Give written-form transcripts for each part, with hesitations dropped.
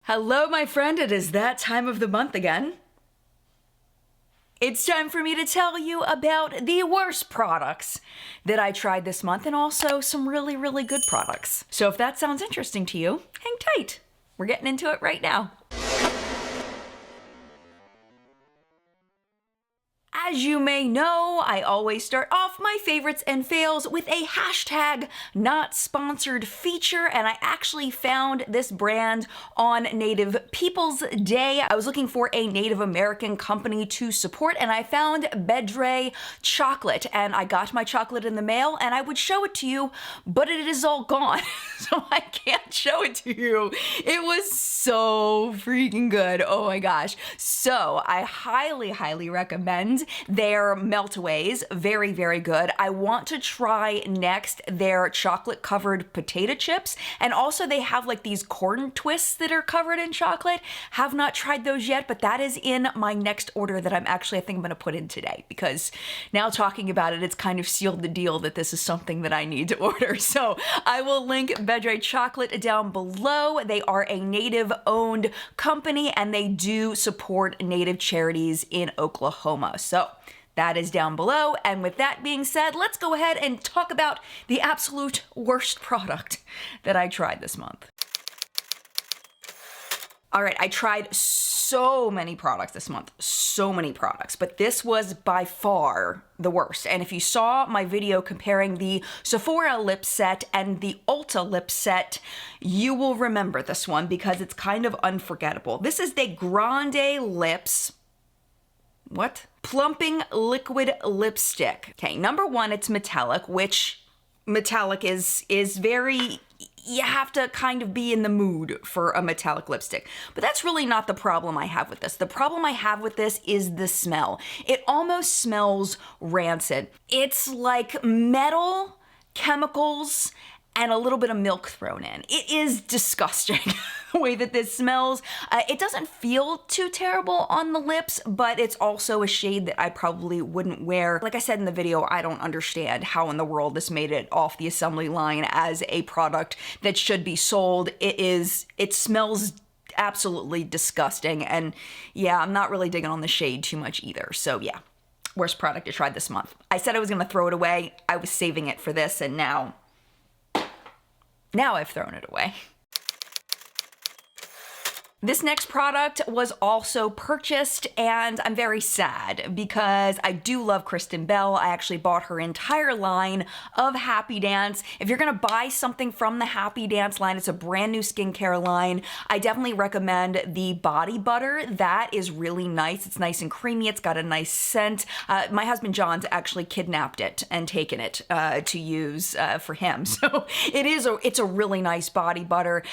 Hello, my friend. It is that time of the month again. It's time for me to tell you about the worst products that I tried this month and also some really, really good products. So if that sounds interesting to you, hang tight. We're getting into it right now. As you may know, I always start off my favorites and fails with a hashtag not sponsored feature, and I actually found this brand on Native Peoples Day. I was looking for a Native American company to support, and I found Bedre chocolate, and I got my chocolate in the mail, and I would show it to you, but it is all gone, so I can't show it to you. It was so freaking good. Oh my gosh. So I highly, highly recommend their meltaways. Very, very good. I want to try next their chocolate covered potato chips, and also they have like these corn twists that are covered in chocolate. Have not tried those yet, but that is in my next order that I think I'm gonna put in today, because now talking about it, it's kind of sealed the deal that this is something that I need to order. So I will link Bedre chocolate down below. They are a Native owned company and they do support Native charities in Oklahoma. So that is down below. And with that being said, let's go ahead and talk about the absolute worst product that I tried this month. All right, I tried so many products this month, so many products, but this was by far the worst. And if you saw my video comparing the Sephora lip set and the Ulta lip set, you will remember this one because it's kind of unforgettable. This is the Grande Lips, Plumping Liquid Lipstick. Okay, number one, it's metallic, which metallic is very, you have to kind of be in the mood for a metallic lipstick. But that's really not the problem I have with this. The problem I have with this is the smell. It almost smells rancid. It's like metal, chemicals, and a little bit of milk thrown in. It is disgusting the way that this smells. It doesn't feel too terrible on the lips, but it's also a shade that I probably wouldn't wear. Like I said in the video, I don't understand how in the world this made it off the assembly line as a product that should be sold. It smells absolutely disgusting, and yeah, I'm not really digging on the shade too much either. So yeah, worst product I tried this month. I said I was gonna throw it away. I was saving it for this, and now I've thrown it away. This next product was also purchased, and I'm very sad because I do love Kristen Bell. I actually bought her entire line of Happy Dance. If you're gonna buy something from the Happy Dance line, it's a brand new skincare line. I definitely recommend the body butter. That is really nice. It's nice and creamy. It's got a nice scent. My husband John's actually kidnapped it and taken it to use for him. So it's a really nice body butter.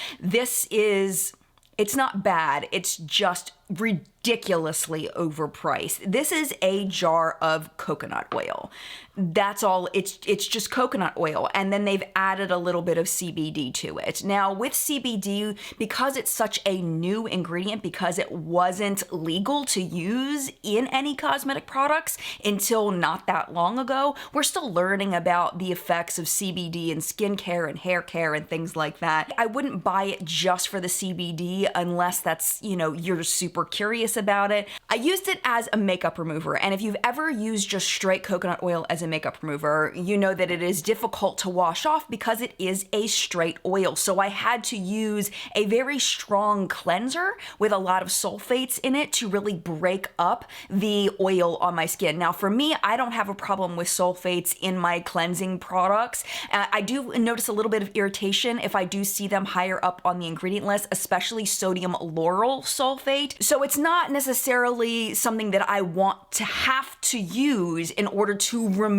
It's not bad, it's just ridiculously overpriced. This is a jar of coconut oil. That's all, it's just coconut oil, and then they've added a little bit of CBD to it. Now with CBD, because it's such a new ingredient, because it wasn't legal to use in any cosmetic products until not that long ago, we're still learning about the effects of CBD in skincare and hair care and things like that. I wouldn't buy it just for the CBD unless that's, you're super curious about it. I used it as a makeup remover, and if you've ever used just straight coconut oil as a makeup remover, you know that it is difficult to wash off because it is a straight oil. So I had to use a very strong cleanser with a lot of sulfates in it to really break up the oil on my skin. Now for me, I don't have a problem with sulfates in my cleansing products. I do notice a little bit of irritation if I do see them higher up on the ingredient list, especially sodium lauryl sulfate. So it's not necessarily something that I want to have to use in order to remove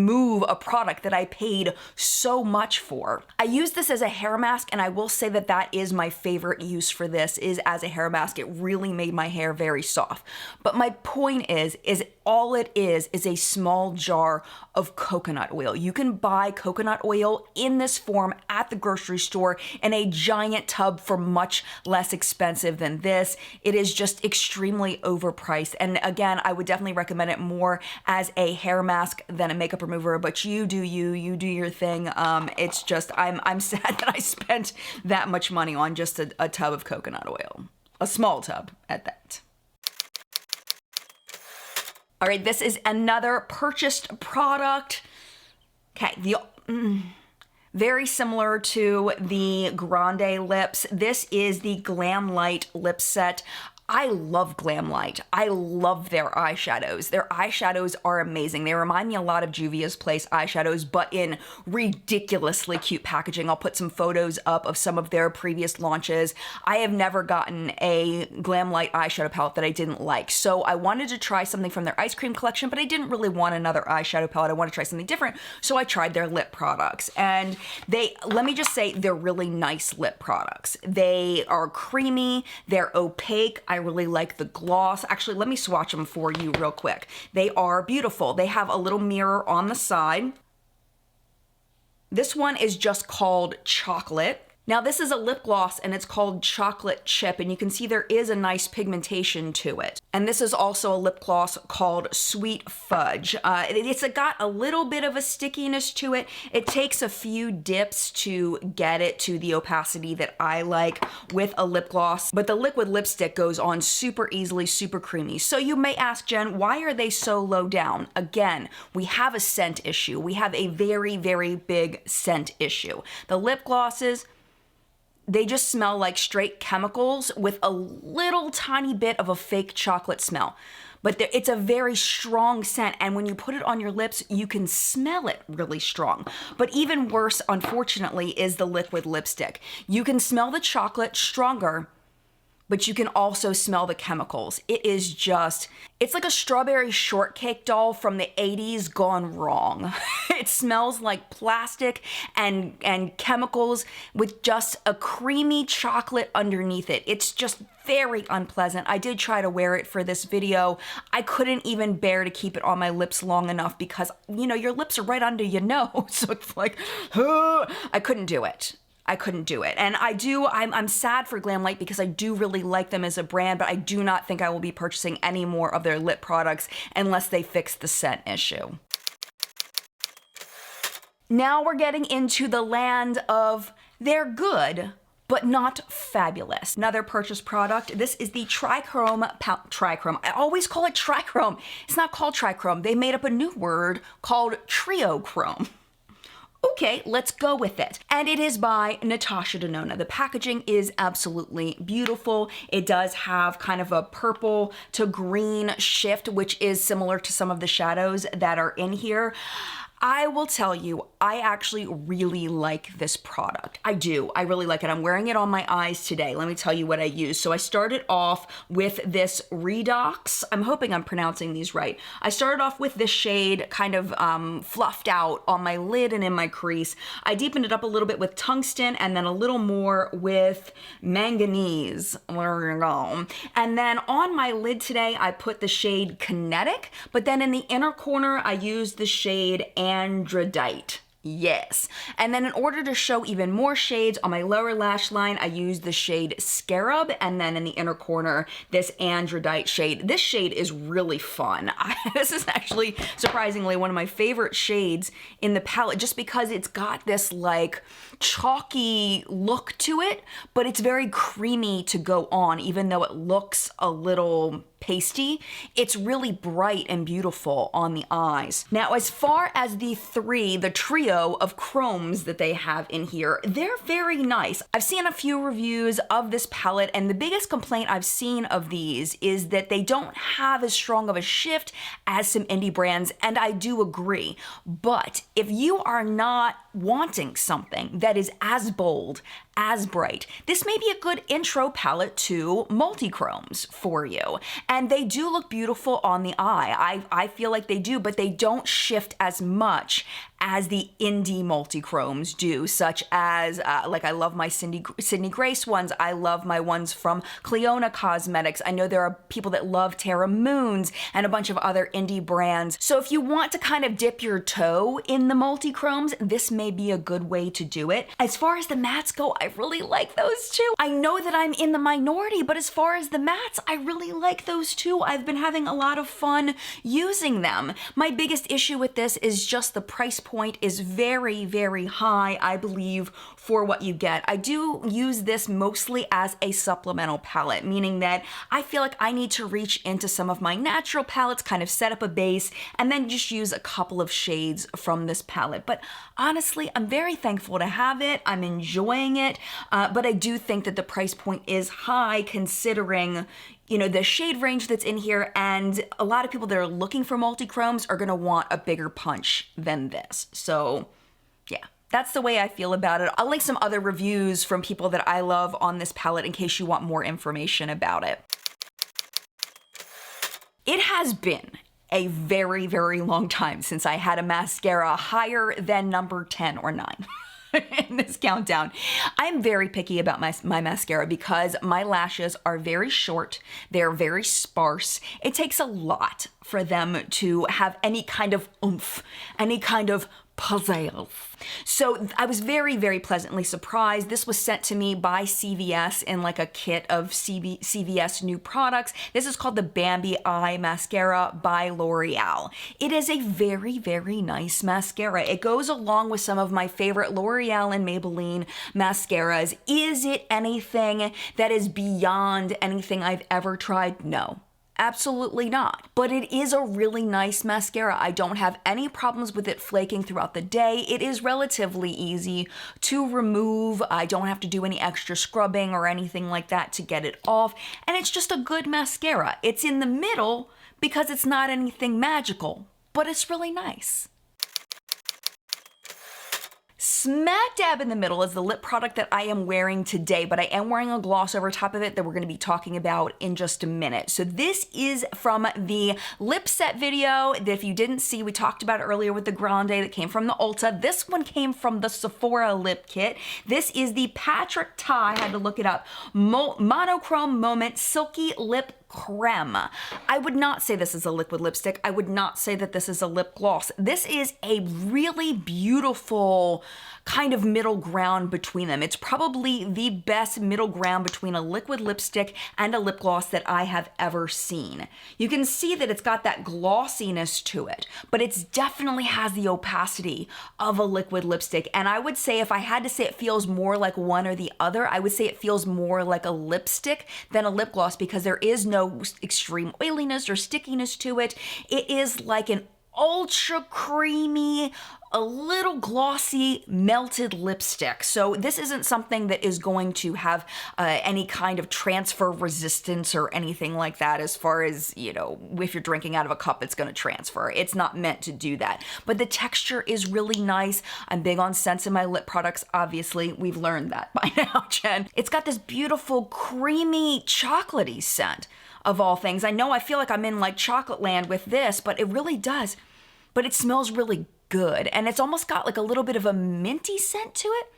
a product that I paid so much for. I use this as a hair mask, and I will say that that is my favorite use for this, is as a hair mask. It really made my hair very soft. But my point is all it is a small jar of coconut oil. You can buy coconut oil in this form at the grocery store in a giant tub for much less expensive than this. It is just extremely overpriced. And again, I would definitely recommend it more as a hair mask than a makeup remover, but you do your thing. It's just, I'm sad that I spent that much money on just a tub of coconut oil. A small tub at that. All right, this is another purchased product. Okay, very similar to the Grande lips. This is the GLAMLITE lip set. I love GLAMLITE. I love their eyeshadows. Their eyeshadows are amazing. They remind me a lot of Juvia's Place eyeshadows, but in ridiculously cute packaging. I'll put some photos up of some of their previous launches. I have never gotten a GLAMLITE eyeshadow palette that I didn't like. So I wanted to try something from their ice cream collection, but I didn't really want another eyeshadow palette. I want to try something different. So I tried their lip products. And let me just say, they're really nice lip products. They are creamy, they're opaque. I really like the gloss. Actually, let me swatch them for you real quick. They are beautiful. They have a little mirror on the side. This one is just called Chocolate. Now this is a lip gloss and it's called Chocolate Chip, and you can see there is a nice pigmentation to it. And this is also a lip gloss called Sweet Fudge. It's got a little bit of a stickiness to it. It takes a few dips to get it to the opacity that I like with a lip gloss, but the liquid lipstick goes on super easily, super creamy. So you may ask, Jen, why are they so low down? Again, we have a scent issue. We have a very, very big scent issue. The lip glosses, they just smell like straight chemicals with a little tiny bit of a fake chocolate smell. But it's a very strong scent, and when you put it on your lips, you can smell it really strong. But even worse, unfortunately, is the liquid lipstick. You can smell the chocolate stronger, but you can also smell the chemicals. It's like a strawberry shortcake doll from the 80s gone wrong. It smells like plastic and chemicals with just a creamy chocolate underneath it. It's just very unpleasant. I did try to wear it for this video. I couldn't even bear to keep it on my lips long enough because, you know, your lips are right under your nose. So it's like, I couldn't do it. And I'm sad for GLAMLITE because I do really like them as a brand, but I do not think I will be purchasing any more of their lip products unless they fix the scent issue. Now we're getting into the land of they're good, but not fabulous. Another purchase product, this is the Triochrome. I always call it Trichrome. It's not called Trichrome. They made up a new word called Triochrome. Okay, let's go with it. And it is by Natasha Denona. The packaging is absolutely beautiful. It does have kind of a purple to green shift, which is similar to some of the shadows that are in here. I will tell you, I actually really like this product. I do. I really like it. I'm wearing it on my eyes today. Let me tell you what I use. So I started off with this Redox. I'm hoping I'm pronouncing these right. I started off with this shade kind of fluffed out on my lid and in my crease. I deepened it up a little bit with tungsten and then a little more with manganese. There you go. And then on my lid today, I put the shade Kinetic, but then in the inner corner, I used the shade Androdite. Yes. And then in order to show even more shades on my lower lash line, I used the shade Scarab, and then in the inner corner, this Androdite shade. This shade is really fun. This is actually surprisingly one of my favorite shades in the palette, just because it's got this like chalky look to it, but it's very creamy to go on, even though it looks a little pasty. It's really bright and beautiful on the eyes. Now, as far as the trio of chromes that they have in here, they're very nice. I've seen a few reviews of this palette, and the biggest complaint I've seen of these is that they don't have as strong of a shift as some indie brands, and I do agree. But if you are not wanting something that is as bold, as bright, this may be a good intro palette to multi-chromes for you. And they do look beautiful on the eye. I feel like they do, but they don't shift as much as the indie multi-chromes do, such as, like I love my Sydney Grace ones. I love my ones from Cleona Cosmetics. I know there are people that love Terra Moons and a bunch of other indie brands. So if you want to kind of dip your toe in the multi-chromes, this may be a good way to do it. As far as the mattes go, I really like those too. I know that I'm in the minority, but as far as the mattes, I really like those too. I've been having a lot of fun using them. My biggest issue with this is just the price point is very, very high, I believe, for what you get. I do use this mostly as a supplemental palette, meaning that I feel like I need to reach into some of my natural palettes, kind of set up a base, and then just use a couple of shades from this palette. But honestly, I'm very thankful to have it. I'm enjoying it, but I do think that the price point is high considering, you know, the shade range that's in here, and a lot of people that are looking for multi-chromes are gonna want a bigger punch than this. So yeah, that's the way I feel about it. I'll link some other reviews from people that I love on this palette in case you want more information about it. It has been a very, very long time since I had a mascara higher than number 10 or 9. In this countdown. I'm very picky about my mascara because my lashes are very short, they're very sparse. It takes a lot for them to have any kind of oomph, any kind of pizzazz. So I was very, very pleasantly surprised. This was sent to me by CVS in like a kit of CVS new products. This is called the BAMBI Eye Mascara by L'Oreal. It is a very, very nice mascara. It goes along with some of my favorite L'Oreal and Maybelline mascaras. Is it anything that is beyond anything I've ever tried? No. Absolutely not. But it is a really nice mascara. I don't have any problems with it flaking throughout the day. It is relatively easy to remove. I don't have to do any extra scrubbing or anything like that to get it off. And it's just a good mascara. It's in the middle because it's not anything magical, but it's really nice. Smack dab in the middle is the lip product that I am wearing today, but I am wearing a gloss over top of it that we're going to be talking about in just a minute. So this is from the lip set video that if you didn't see, we talked about earlier with the Grande that came from the Ulta. This one came from the Sephora lip kit. This is the Patrick Ta, I had to look it up, Monochrome Moment Silky Lip Creme. I would not say this is a liquid lipstick. I would not say that this is a lip gloss. This is a really beautiful kind of middle ground between them. It's probably the best middle ground between a liquid lipstick and a lip gloss that I have ever seen. You can see that it's got that glossiness to it, but it definitely has the opacity of a liquid lipstick. And I would say if I had to say it feels more like one or the other, I would say it feels more like a lipstick than a lip gloss because there is no extreme oiliness or stickiness to it. It is like an ultra creamy, a little glossy melted lipstick. So this isn't something that is going to have any kind of transfer resistance or anything like that as far as, you know, if you're drinking out of a cup, it's going to transfer. It's not meant to do that. But the texture is really nice. I'm big on scents in my lip products, obviously. We've learned that by now, Jen. It's got this beautiful, creamy, chocolatey scent of all things. I know I feel like I'm in like chocolate land with this, but it really does. But it smells really good. And it's almost got like a little bit of a minty scent to it.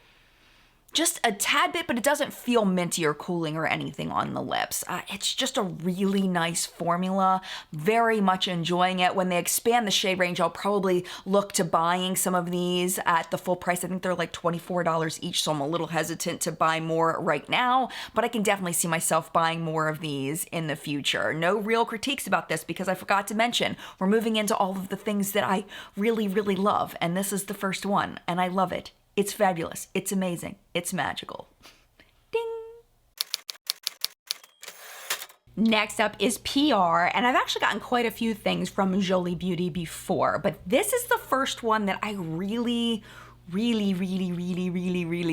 Just a tad bit, but it doesn't feel minty or cooling or anything on the lips. It's just a really nice formula. Very much enjoying it. When they expand the shade range, I'll probably look to buying some of these at the full price. I think they're like $24 each, so I'm a little hesitant to buy more right now, but I can definitely see myself buying more of these in the future. No real critiques about this because I forgot to mention, we're moving into all of the things that I really, really love, and this is the first one, and I love it. It's fabulous. It's amazing. It's magical. Ding! Next up is PR, and I've actually gotten quite a few things from Jolie Beauty before, but this is the first one that I really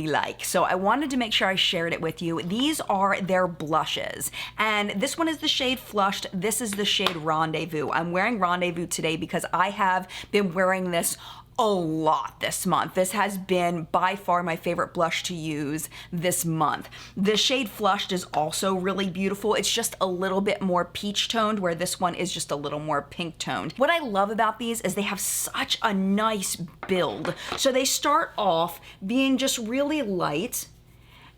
like. So I wanted to make sure I shared it with you. These are their blushes, and this one is the shade Flushed. This is the shade Rendezvous. I'm wearing Rendezvous today because I have been wearing this a lot this month. This has been by far my favorite blush to use this month. The shade Flushed is also really beautiful. It's just a little bit more peach toned, where this one is just a little more pink toned. What I love about these is they have such a nice build. So they start off being just really light,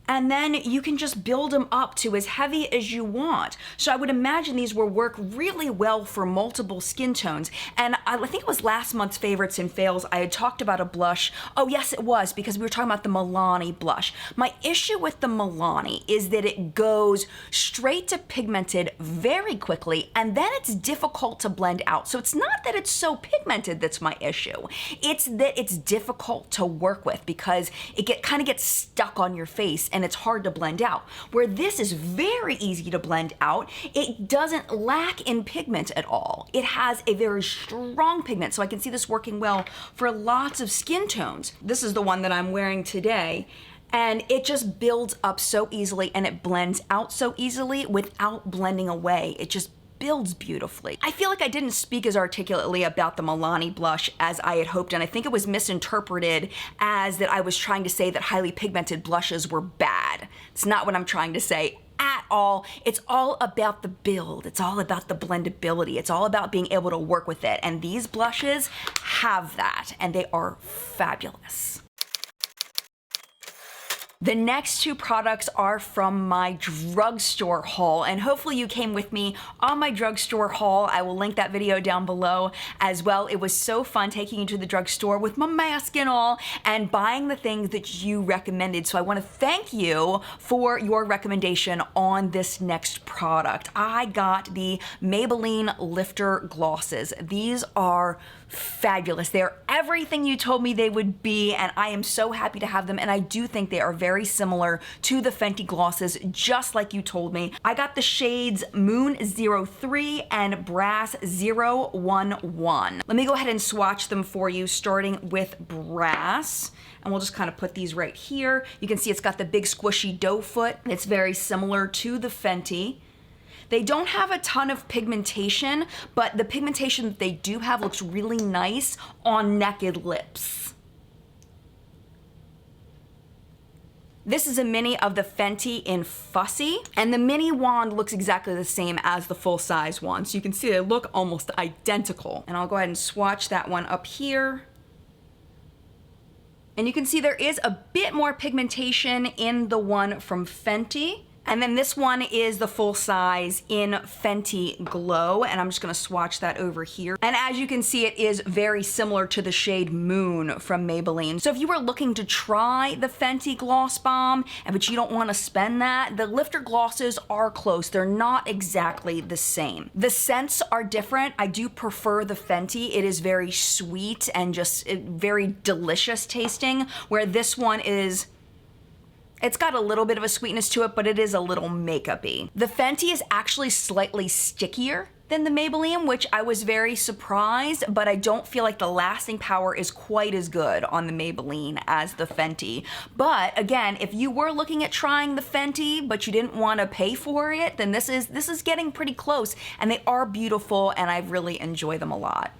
and then you can just build them up to as heavy as you want. So I would imagine these will work really well for multiple skin tones. And I think it was last month's favorites and fails, I had talked about a blush. Oh yes, it was, because we were talking about the Milani blush. My issue with the Milani is that it goes straight to pigmented very quickly, and then it's difficult to blend out. So it's not that it's so pigmented that's my issue. It's that it's difficult to work with because it kind of gets stuck on your face and it's hard to blend out. Where this is very easy to blend out, it doesn't lack in pigment at all. It has a very strong pigment, so I can see this working well for lots of skin tones. This is the one that I'm wearing today, and it just builds up so easily and it blends out so easily without blending away. It just builds beautifully. I feel like I didn't speak as articulately about the Milani blush as I had hoped, and I think it was misinterpreted as that I was trying to say that highly pigmented blushes were bad. It's not what I'm trying to say at all. It's all about the build. It's all about the blendability. It's all about being able to work with it, and these blushes have that, and they are fabulous. The next two products are from my drugstore haul, and hopefully you came with me on my drugstore haul. I will link that video down below as well. It was so fun taking you to the drugstore with my mask and all and buying the things that you recommended. So I want to thank you for your recommendation on this next product. I got the Maybelline Lifter Glosses. These are fabulous. They're everything you told me they would be, and I am so happy to have them, and I do think they are very similar to the Fenty glosses, just like you told me. I got the shades Moon 03 and Brass 011. Let me go ahead and swatch them for you, starting with Brass. And we'll just kind of put these right here. You can see it's got the big squishy doe foot. It's very similar to the Fenty. They don't have a ton of pigmentation, but the pigmentation that they do have looks really nice on naked lips. This is a mini of the Fenty in Fussy, and the mini wand looks exactly the same as the full-size one. So you can see they look almost identical. And I'll go ahead and swatch that one up here. And you can see there is a bit more pigmentation in the one from Fenty. And then this one is the full size in Fenty Glow, and I'm just gonna swatch that over here. And as you can see, it is very similar to the shade Moon from Maybelline. So if you were looking to try the Fenty Gloss Bomb, but you don't wanna spend that, the Lifter Glosses are close. They're not exactly the same. The scents are different. I do prefer the Fenty. It is very sweet and just very delicious tasting, where this one is, it's got a little bit of a sweetness to it, but it is a little makeup-y. The Fenty is actually slightly stickier than the Maybelline, which I was very surprised, but I don't feel like the lasting power is quite as good on the Maybelline as the Fenty. But again, if you were looking at trying the Fenty, but you didn't want to pay for it, then this is getting pretty close, and they are beautiful, and I really enjoy them a lot.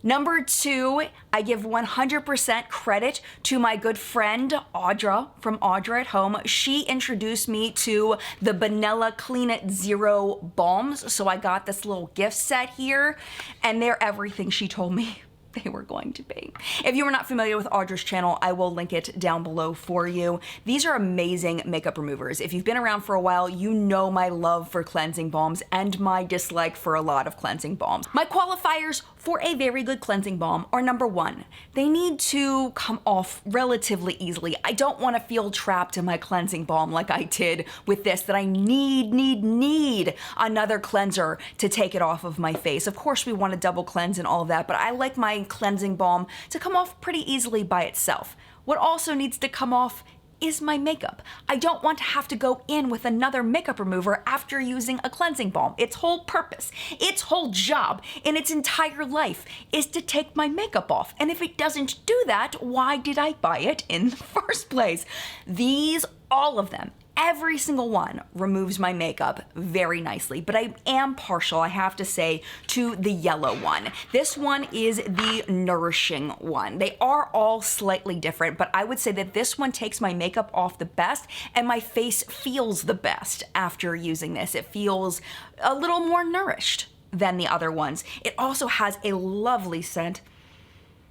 Number two, I give 100% credit to my good friend Audra from Audra at Home. She introduced me to the Benella Clean It Zero Balms, so I got this little gift set here, and they're everything she told me they were going to be. If you are not familiar with Audra's channel, I will link it down below for you. These are amazing makeup removers. If you've been around for a while, you know my love for cleansing balms and my dislike for a lot of cleansing balms. My qualifiers for a very good cleansing balm are: number one, they need to come off relatively easily. I don't want to feel trapped in my cleansing balm like I did with this, that I need another cleanser to take it off of my face. Of course, we want to double cleanse and all of that, but I like my cleansing balm to come off pretty easily by itself. What also needs to come off is my makeup. I don't want to have to go in with another makeup remover after using a cleansing balm. Its whole purpose, its whole job in its entire life is to take my makeup off. And if it doesn't do that, why did I buy it in the first place? These, all of them, every single one removes my makeup very nicely, but I am partial, I have to say, to the yellow one. This one is the nourishing one. They are all slightly different, but I would say that this one takes my makeup off the best, and my face feels the best after using this. It feels a little more nourished than the other ones. It also has a lovely scent,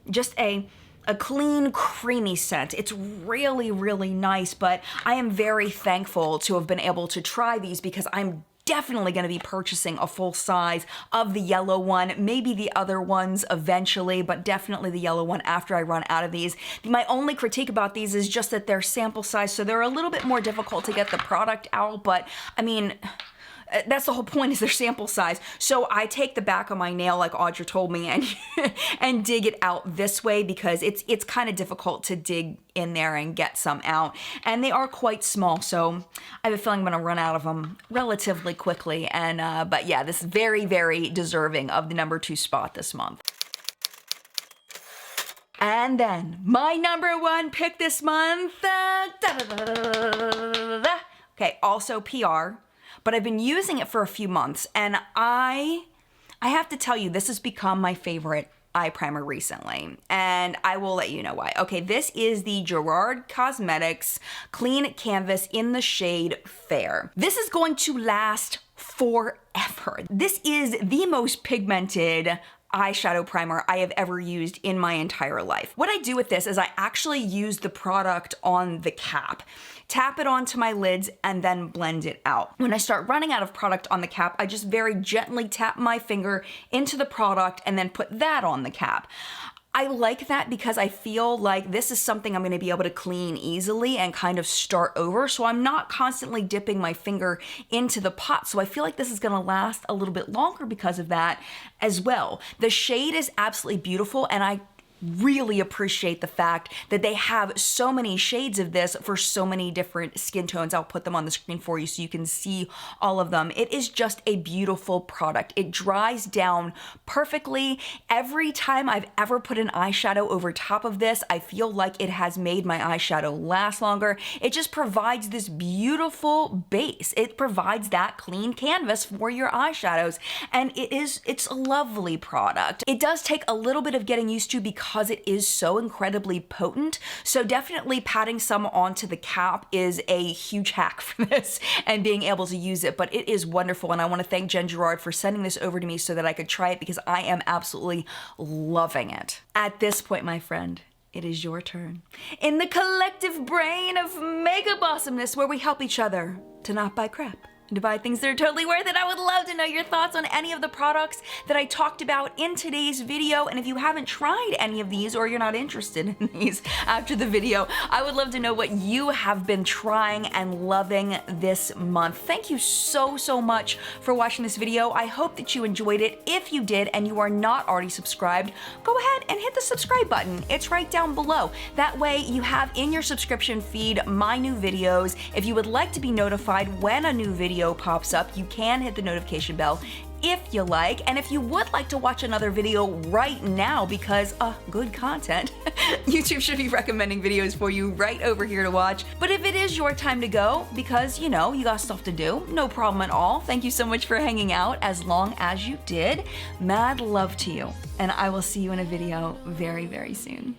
just a a clean, creamy scent. It's really, really nice, but I am very thankful to have been able to try these because I'm definitely going to be purchasing a full size of the yellow one, maybe the other ones eventually, but definitely the yellow one after I run out of these. My only critique about these is just that they're sample size, so they're a little bit more difficult to get the product out, but I mean, that's the whole point, is their sample size. So I take the back of my nail, like Audra told me, and dig it out this way because it's kind of difficult to dig in there and get some out. And they are quite small, so I have a feeling I'm gonna run out of them relatively quickly. And but yeah, this is very, very deserving of the #2 spot this month. And then my #1 pick this month, okay, also PR. But I've been using it for a few months, and I have to tell you, this has become my favorite eye primer recently, and I will let you know why. Okay, this is the GERARD Cosmetics Clean Canvas in the shade Fair. This is going to last forever. This is the most pigmented eyeshadow primer I have ever used in my entire life. What I do with this is I actually use the product on the cap, tap it onto my lids, and then blend it out. When I start running out of product on the cap, I just very gently tap my finger into the product and then put that on the cap. I like that because I feel like this is something I'm gonna be able to clean easily and kind of start over, so I'm not constantly dipping my finger into the pot, so I feel like this is gonna last a little bit longer because of that as well. The shade is absolutely beautiful, and I really appreciate the fact that they have so many shades of this for so many different skin tones. I'll put them on the screen for you so you can see all of them. It is just a beautiful product. It dries down perfectly. Every time I've ever put an eyeshadow over top of this, I feel like it has made my eyeshadow last longer. It just provides this beautiful base. It provides that clean canvas for your eyeshadows, and it's a lovely product. It does take a little bit of getting used to because it is so incredibly potent. So definitely patting some onto the cap is a huge hack for this and being able to use it, but it is wonderful. And I want to thank Jen Gerard for sending this over to me so that I could try it because I am absolutely loving it. At this point, my friend, it is your turn. In the collective brain of makeup awesomeness, where we help each other to not buy crap and to buy things that are totally worth it. I would love to know your thoughts on any of the products that I talked about in today's video. And if you haven't tried any of these or you're not interested in these after the video, I would love to know what you have been trying and loving this month. Thank you so, so much for watching this video. I hope that you enjoyed it. If you did and you are not already subscribed, go ahead and hit the subscribe button. It's right down below. That way you have in your subscription feed my new videos. If you would like to be notified when a new video pops up, you can hit the notification bell if you like. And if you would like to watch another video right now because good content, YouTube should be recommending videos for you right over here to watch. But if it is your time to go because you know you got stuff to do, no problem at all. Thank you so much for hanging out as long as you did. Mad love to you, and I will see you in a video very, very soon.